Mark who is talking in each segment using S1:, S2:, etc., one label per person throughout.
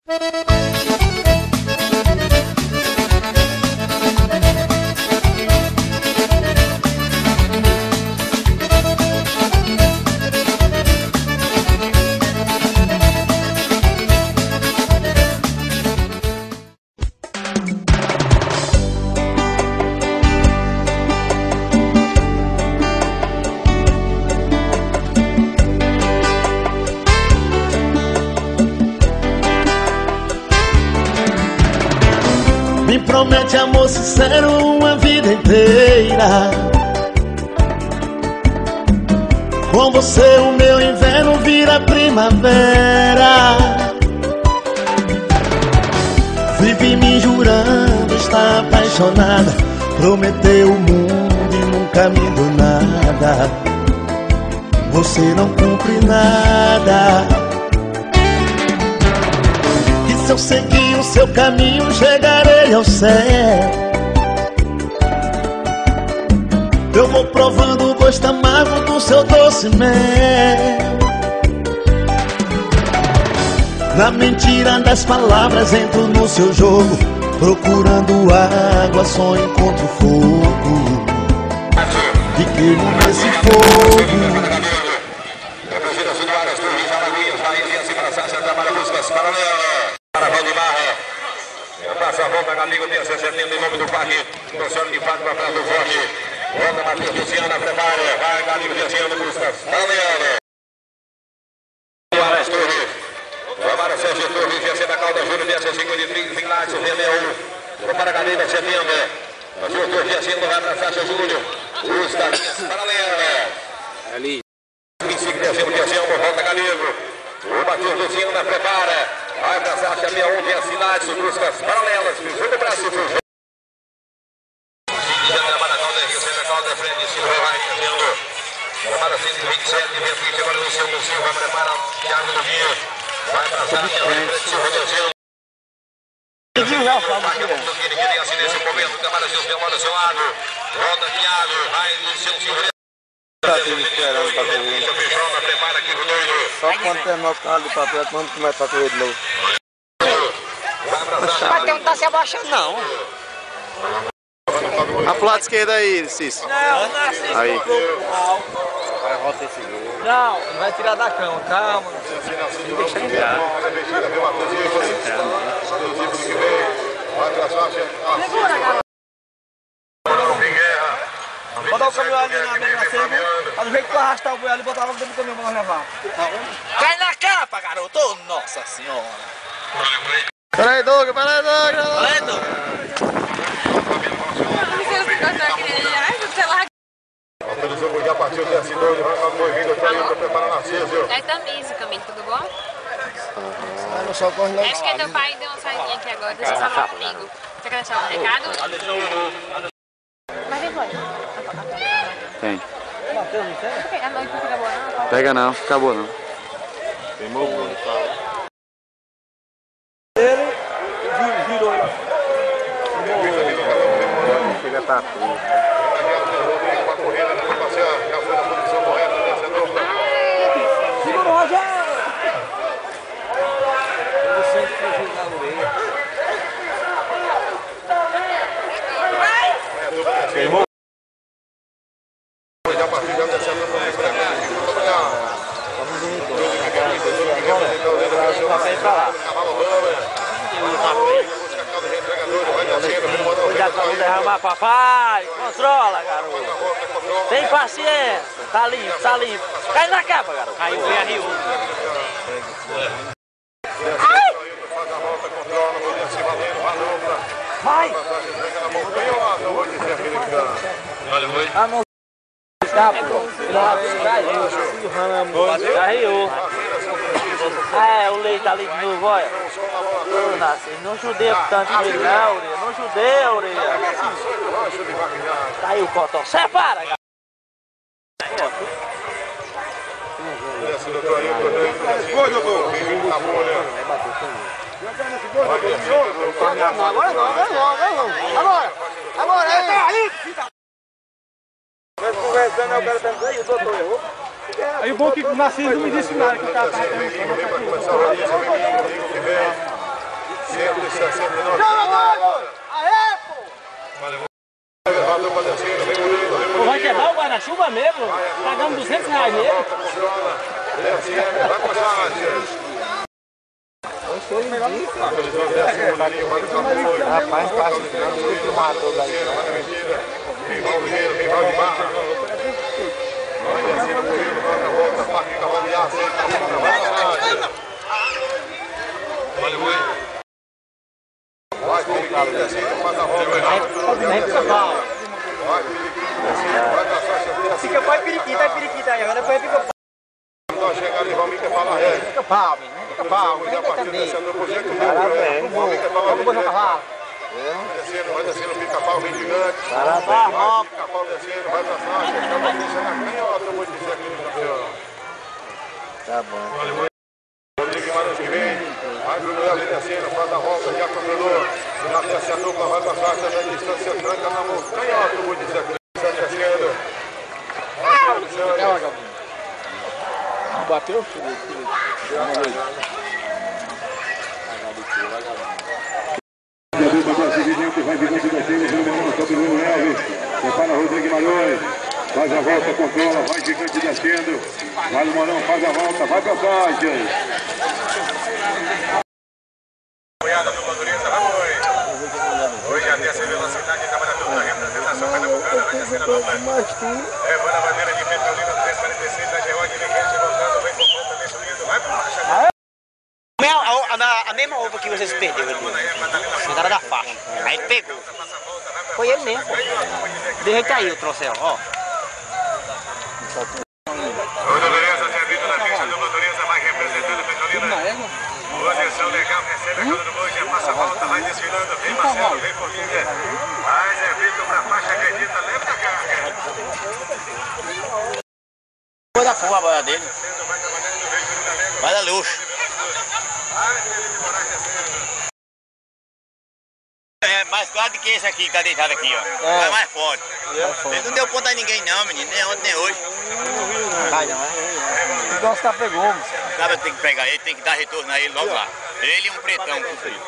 S1: Me promete amor sincero uma vida inteira. Com você o meu inverno vira primavera. Vive me jurando estar apaixonada. Prometeu o mundo e nunca me deu nada. Você não cumpre nada. E se eu seguir o seu caminho chegarei ao céu. Eu vou provando o gosto amargo do seu doce mel. Na mentira das palavras entro no seu jogo. Procurando água só encontro fogo. E queimo nesse fogo.
S2: Passa a volta, amigo, dia 60 em nome do parque. Torcendo de fato para trás do forte. Volta, Matheus Luciana, prepara. Vai, Galinho, Luciano, busca. Valeu. Aras Torres. Vamos Sérgio Torres, GC da Calda Júnior, dia 53, Vinlates, VMU. Prepara, Galinho, setembro. Matheus Torres, GC, vai para a faixa Júnior. Os caminhos paralelos. Ali. 25 de dezembro, volta, Galinho. O Matheus Luciana, prepara. Vai para a faixa 61, vem a Sinades, buscas paralelas, pisou no braço do jogo. Já trabalha a Calda, Rio, Calda, frente, Silva, vai fazendo. Prepara 127, vem aqui, chegou no Silva, prepara Thiago do Vinho. Vai para a faixa, frente, Silva, descendo. Ele queria assim nesse momento, trabalha seus demônios do seu lado. Volta Thiago, vai Luciano Silva.
S3: Só quando terminar o carro do papel, quando começa a correr de novo.
S4: Mas tem um tá se abaixando, não.
S3: A pro lado esquerdo aí, Cício.
S4: Não, não é assim.
S3: Aí.
S4: Vai rotar esse gol. Não, não vai tirar da cama, calma. Deixa ele virar. Segura, garoto. Botar o caminhão ali na cena, mas do jeito que tu arrastar o boi ali, botar logo dentro do caminhão pra nós levar. Cai na capa, garoto! Oh, nossa senhora!
S3: Peraí, Douglas, peraí, Douglas!
S4: Peraí, Douglas!
S2: O jogo já partiu, já assinou, já vai vindo, tá indo, preparando a Císio.
S5: É Tamisa, Camilo, tudo bom?
S3: Não só corre não.
S5: Acho que teu pai deu uma saidinha aqui agora, deixa eu falar comigo. Você quer deixar um recado? Mas depois.
S3: Tem.
S5: A noite não fica boa não?
S3: Pega não, acabou não.
S2: Queimou o bolo, tá?
S4: Ele virou lá.
S3: Chega tá tudo.
S4: Segurou, já! Eu sempre fugi na orelha.
S2: Queimou. Já partiu, já descendo para
S4: Cuidado pra não derramar, papai! Controla, garoto! Tem paciência! Tá limpo, tá limpo! Cai na capa, garoto! Caiu, vem a Rio! Ai! Vai! Ah, não! Caiu! É, o leite ali de novo, olha! Não judeia tanto com ele não, Ureia! Não judeia, Ureia! Caiu o cotão! Separa, garoto!
S2: Foi, doutor.
S4: Agora não. Agora, aí!
S3: Nós conversando, eu quero também, o doutor errou.
S4: Aí o bom que o Narciso não me disse nada que o cara tava
S6: Vai quebrar o guarda-chuva mesmo? Pagamos R$200 nele.
S3: Rapaz, passa muito matou daí.
S4: Fica pau e periquita aí, agora depois fica pau.
S2: Chega ali, vamos que fala é.
S4: Fica pau, menino. Fica pau,
S2: Já partiu descendo do projeto.
S4: Vamos botar o cavalo.
S2: Vai descendo, pica-pau, vem gigante. Pica-pau descendo, vai pra faixa. Acaba deixando a canhota, eu vou dizer aqui no campeão.
S3: Tá bom.
S2: Rodrigo Guimarães que vem. Vai pro Miguel descendo, faz a volta, já controlou. Na terça dupla, vai pra faixa, da distância, tranca na mão. Canhota, eu vou dizer aqui. Descendo.
S3: Bateu, filho?
S7: Vai virando da Chile, Bruno Elvis, prepara Rodrigo Guimarães, faz a volta, controla, vai gigante descendo, vai o Marão, faz a volta, vai pra faixa.
S2: Apoiada do motorista, vamos hoje a terça velocidade estava na dupla representação pernambucana, vai descendo a dupla. Levando a bandeira de Petrolina 346 da Geórgia, Miguel voltando, vem por conta, vem subindo, vai pra faixa.
S4: A mesma ova que vocês perderam ali, chegaram da faixa, aí ele pegou, foi ele mesmo, de jeito aí o trocel, ó.
S2: Beleza, servido na pista do motorista, vai representando a Petrolina. Posição legal, recebe a cana do boi, já passa a volta, vai desfilando, vem Marcelo, vem Forquilha. Mais é feito pra faixa, acredita, leva a carga.
S4: Foi da fuga a boia dele, vai dar luxo.
S8: É mais claro do que esse aqui que tá deitado aqui, ó. É mais forte. Ele não deu ponta a ninguém não, menino. Nem ontem, nem hoje.
S4: Cai não, é? Igual os caras pegou.
S8: O cara tem que pegar ele, tem que dar retorno a ele logo lá. Ele e um pretão com frio.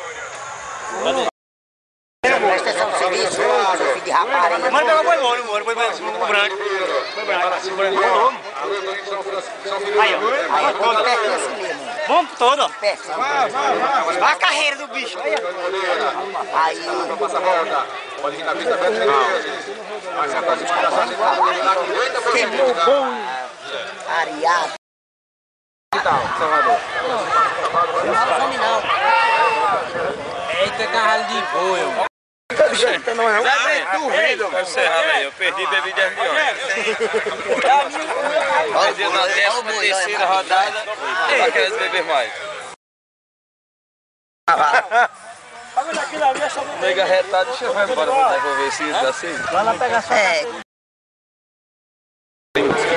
S4: Presta atenção no serviço, filho de rapariga. Manda pegar o boi moro, o branco. Foi branco. Aí, ó. Aí, todo pertinho assim mesmo. Vamos todo, ó. Pertinho. Vai a carreira do bicho. Aí.
S2: Pode vir na pista vertical. Mas a coisa de
S4: Queimou bom. Areado.
S3: Salvador.
S4: Não fome não.
S6: Eita, caralho de boi,
S3: Não é
S8: Duvido. Eu perdi bebida de ontem. Perdi na 13ª rodada. Só quero beber mais. Nega retado, deixa eu ver embora pra devolver esse assim.
S4: Vai lá pegar sua.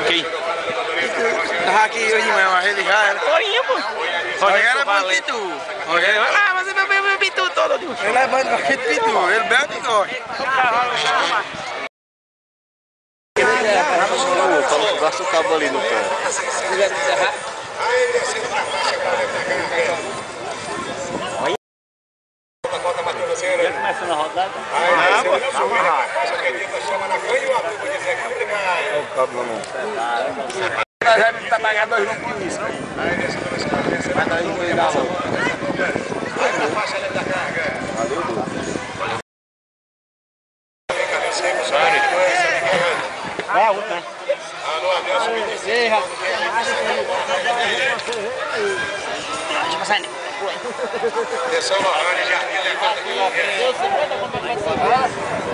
S8: Quem?
S3: Aqui hoje mesmo, a gente já era.
S4: Corinha, pô.
S3: Rogério era bom de pitu. Rogério, mas ele bebeu pitu todo. Ele é bom de pitu, ele bebe e gosta.
S8: Gasta o cabo ali no pé.
S6: Já começando a rodada?
S3: Já não tá pagando 2 não por isso. Vai dar no meio da loja.
S2: Vai pra faixa da carga.
S4: É a outra, né?
S2: Alô, Adelson, me diz.
S4: Deixa passar ali.
S2: Atenção, Lohane, Jardim, levanta aqui.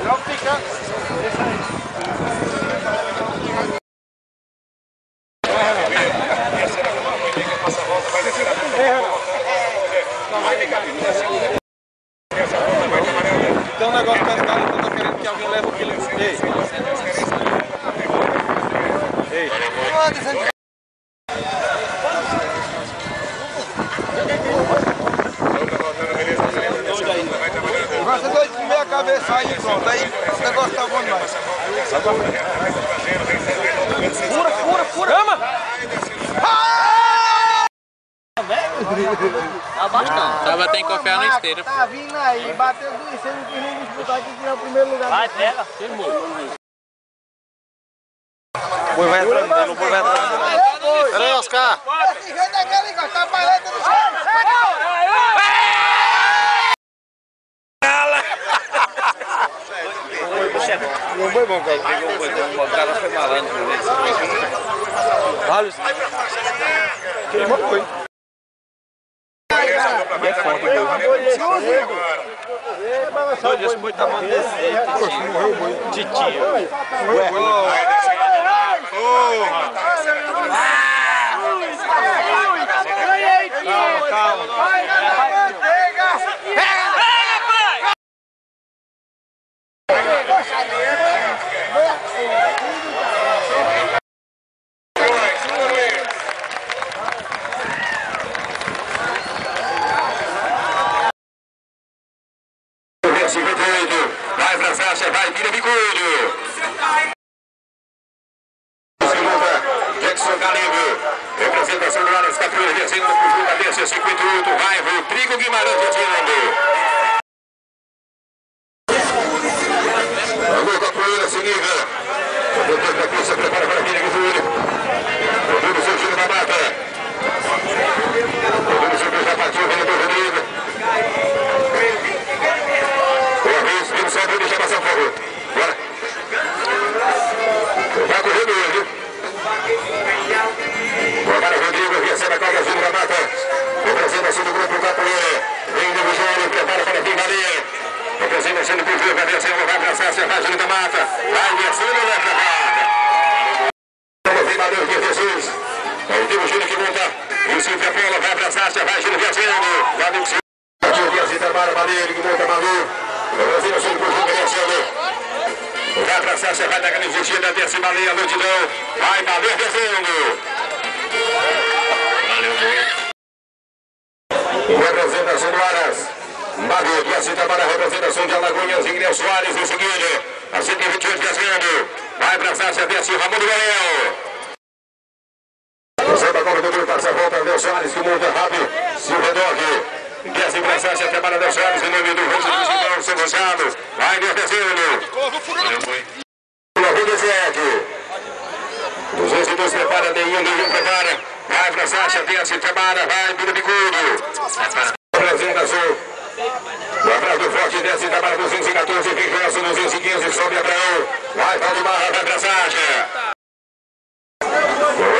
S3: Não fica.
S2: Passa a volta, vai descer a vai ficar essa volta vai trabalhando.
S3: Tem um negócio que os caras estão querendo que alguém leve o quilo. Ei. Você dois de meia cabeça aí, pronto. Aí esse negócio tá bom demais. Fura! Cama!
S6: Tá abaixo não. Tá
S3: vai ter que confiar na esteira.
S6: Tá vindo aí, bateu 2, você não quis nem disputar aqui, tirar o primeiro lugar. Vai, pega.
S3: O boi vai entrando, o boi vai entrando.
S1: Pera aí, Oscar.
S6: Esse jeito é aquele, tá a paleta no chão.
S3: Não foi bom, cara. O cara foi malandro. Olha isso. Queimou foi. É forte, olha esse boi tá mandando desse. Morreu o boi. Titinho. Calma.
S2: Vai pra Sasha, vai, vira bicudo. Jackson Galego, representação do Aras Catrulha, descendo pro Ju Cabeça, 58, vai, Rodrigo Guimarães atirando. Alô, Capoeira, se liga. O doutor da pista prepara para a vira bicudo. Rodrigo surgindo na mata. Rodrigo surgindo na partida, vem do Rodrigo. Deixa passar um favor. Bora. Vai correndo hoje, viu? Agora o Rodrigo recebe a calda azul da mata. Representação do grupo Capoeira. Vem do Júnior, prepara para a Pingalinha. Representação do grupo Capoeira. Vai pra Sasha, vai Júnior da mata. Vai descendo, vai pra vaga. Vem Matheus de Jesus. Aí tem o Júnior que monta. O Silvio Apolo, vai pra Sasha, vai Júnior descendo. Vai do Silvio. Vai trabalha, Maneiro, que monta Malu. Vai pra Sasha, vai dar a investida, desce baleia, multidão. Vai valer descendo. Valeu, representação do Aras. Mago, desce trabalha a representação de Alagoinhas, Ingrel Soares em seguida. A 128 descendo. Vai pra Sasha, desce Ramon do Gael. Você da Copa do Grupo, passa a volta, Del Soares, que monta rápido. Silvio Dog. Desce pra Sasha, trabalha Del Soares, em nome do Rosto do Cidão, São Gonçalo. Vai descendo. Colocou 17. 202 prepara, D1 prepara. Vai pra Sasha, desce, trabalha, vai, vira bicudo. Apresentação. No atrás do forte, desce, trabalha 214, fica o nosso 215, sobe Abraão. Vai, de barra, vai pra Sasha.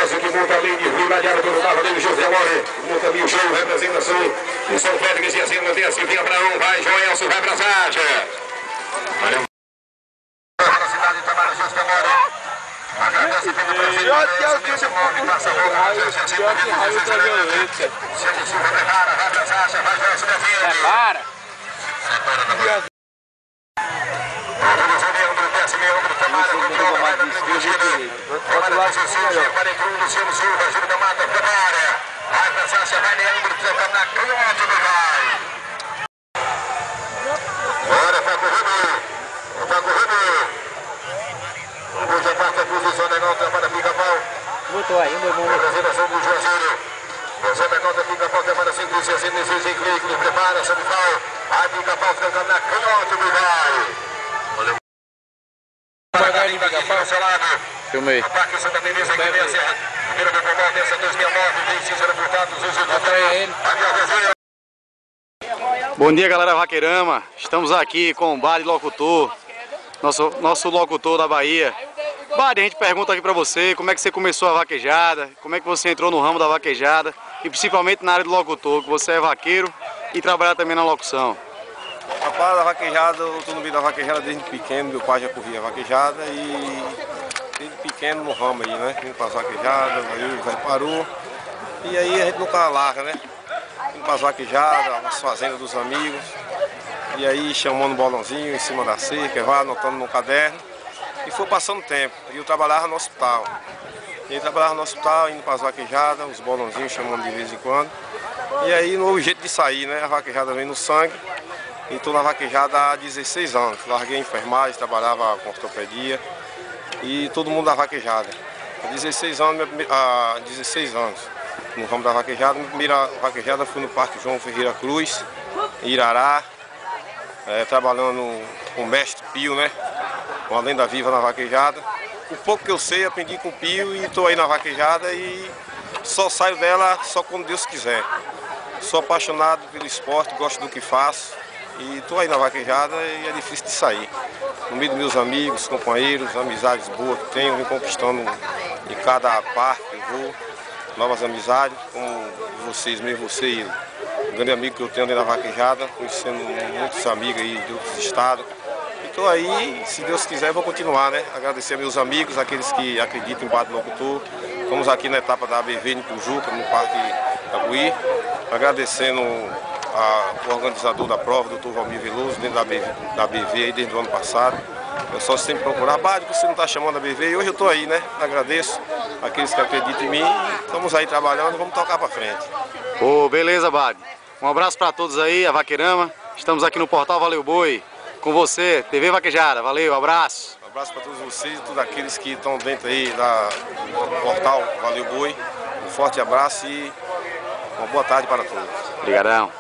S2: Esse que monta ali de Rio Ladiano, pelo lado dele, José More. Monta ali o show, representação. E São Félix e acima, desce, vem Abraão, vai, Joelson, vai pra Sasha. Valeu. Velocidade, trabalha, José More. Agradece pelo presente. Agradece pelo move, passa a bola. Sérgio Silva prepara, vai pra Sasha, vai Joelson defende.
S3: Para.
S2: Desce Leandro, trabalha, controla, vai na dirigida. Trabalha com Cecília, 41, Luciano Silva, Júlio da Mata, prepara. Vai pra Sasha, vai Leandro, tocando na canhota do vai. Bora, tá correndo. Tá correndo. Hoje a quarta posição legal, trabalha Pica-Pau.
S6: Botou aí, meu irmão.
S2: Representação do Juazeiro. Você da conta Pica-Pau, trabalha 166 em Cleiton, prepara, Sanifal. Vai Pica-Pau, tocando na canhota do vai.
S3: Filmei.
S2: Ataque Santa Teresa, que vem a Serra. Primeiro do Comando, dessa 2009, vem Cícero Furtado,
S9: Bom dia, galera vaqueirama. Estamos aqui com o Bade Locutor, nosso locutor da Bahia. Bade, a gente pergunta aqui pra você como é que você começou a vaquejada, como é que você entrou no ramo da vaquejada e principalmente na área do locutor, que você é vaqueiro e trabalha também na locução.
S10: Rapaz, a vaquejada, eu estou no meio da vaquejada desde pequeno, meu pai já corria vaquejada e desde pequeno no ramo aí, né? Indo para as vaquejadas, aí o velho parou e aí a gente nunca larga, né? Indo para as vaquejadas, as fazendas dos amigos e aí chamando um bolãozinho em cima da cerca, vai anotando no caderno e foi passando tempo. E eu trabalhava no hospital. E aí trabalhava no hospital, indo para as vaquejadas, os bolãozinhos chamando de vez em quando. E aí não houve jeito de sair, né? A vaquejada vem no sangue. E estou na vaquejada há 16 anos. Larguei a enfermagem, trabalhava com ortopedia e todo mundo da vaquejada. Há 16 anos. no ramo da vaquejada. Minha primeira vaquejada foi no Parque João Ferreira Cruz, em Irará, trabalhando com o mestre Pio, né? Uma lenda viva na vaquejada. O pouco que eu sei, aprendi com o Pio e estou aí na vaquejada e só saio dela só quando Deus quiser. Sou apaixonado pelo esporte, gosto do que faço e estou aí na vaquejada e é difícil de sair. No meio dos meus amigos, companheiros, amizades boas que tenho, vim conquistando em cada parque que eu vou, novas amizades, como vocês mesmo, você e o grande amigo que eu tenho ali na vaquejada, conhecendo muitos amigos aí de outros estados. Estou aí, se Deus quiser, vou continuar, né? Agradecer a meus amigos, aqueles que acreditam em Bade Locutor. Estamos aqui na etapa da ABV em Pujuca, no Parque Aguí. Agradecendo o organizador da prova, o Dr. Valmir Veloso, dentro da ABV aí desde o ano passado. Eu só sempre procurar, Bade, você não está chamando a ABV, e hoje eu estou aí, né? Agradeço aqueles que acreditam em mim. Estamos aí trabalhando, vamos tocar para frente.
S9: Ô, beleza, Bade. Um abraço para todos aí, a Vaqueirama. Estamos aqui no Portal Valeu Boi. Com você, TV Vaquejada. Valeu, abraço.
S10: Um abraço para todos vocês e todos aqueles que estão dentro aí do Portal Valeu Boi. Um forte abraço e uma boa tarde para todos.
S9: Obrigadão.